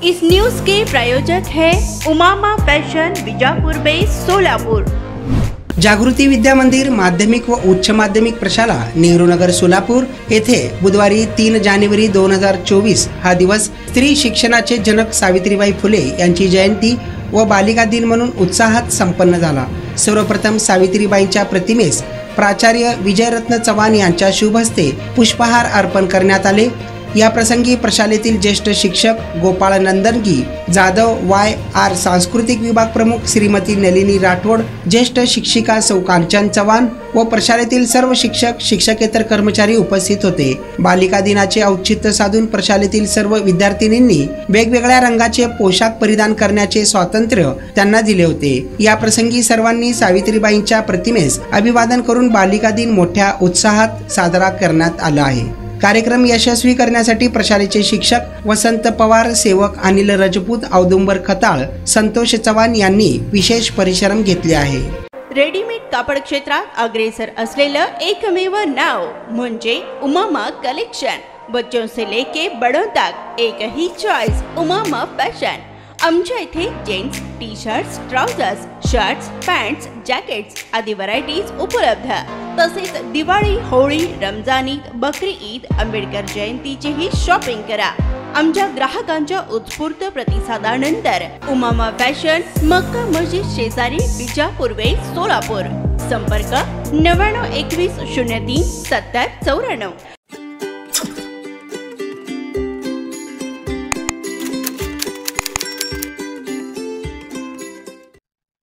इस news के प्रायोजक है Umama fashion Bijapur base Solapur. जागृती विद्या मंदिर माध्यमिक व उच्च माध्यमिक प्रशाला नेहरूनगर सोलापूर येथे बुधवारी 3 जानेवारी 2024 हा दिवस स्त्री शिक्षणाचे जनक सावित्रीबाई फुले यांची जयंती व बालिका दिन म्हणून उत्साहात संपन्न झाला। सर्वप्रथम सावित्रीबाईंच्या प्रतिमेस प्राचार्य विजयरत्न चव्हाण यांच्या शुभ हस्ते पुष्पहार अर्पण करण्यात आले। या प्रसंगी प्रशालेतील ज्येष्ठ शिक्षक गोपाळ नंदनगी जाधव YR सांस्कृतिक विभाग प्रमुख श्रीमती नलिनी राठोड, ज्येष्ठ शिक्षिका सौ कांचन चव्हाण व प्रशालेतील सर्व शिक्षक शिक्षकेतर कर्मचारी उपस्थित होते। बालिका दिनाचे औचित्य साधून प्रशालेतील सर्व विद्यार्थिनींनी वेगवेगळ्या रंगाचे पोशाख परिधान करण्याचे स्वातंत्र्य त्यांना दिले होते। या प्रसंगी सर्वांनी सावित्रीबाईंच्या प्रतिमेस अभिवादन करून बालिका दिन मोठ्या उत्साहात साजरा करण्यात आला आहे। कार्यक्रम यशस्वी करण्यासाठी प्रशालेचे शिक्षक वसंत पवार, सेवक अनिल राजपूत, औदुंबर खताळ, संतोष चव्हाण यांनी विशेष परिश्रम घेतले आहे। रेडीमेड कापड क्षेत्रात अग्रेसर असलेलं एकमेव नाव म्हणजे उमामा कलेक्शन। बच्चों से लेके बड़ों तक एक ही चॉइस, उमामा फैशन। आमच्या इथे gents T shirts, trousers, shirts, pants, jackets आदी व्हरायटीज उपलब्ध। तसेच दिवाळी, होळी, रमजान ईद, बकरी ईद, आंबेडकर जयंतीचीही शॉपिंग करा। आमच्या ग्राहकांच्या उत्स्फूर्त प्रतिसादानंतर उमामा फॅशन मक्का मस्जिद शेजारी बीजापुर वेस्ट सोलापूर। संपर्क 9921 03 70 94।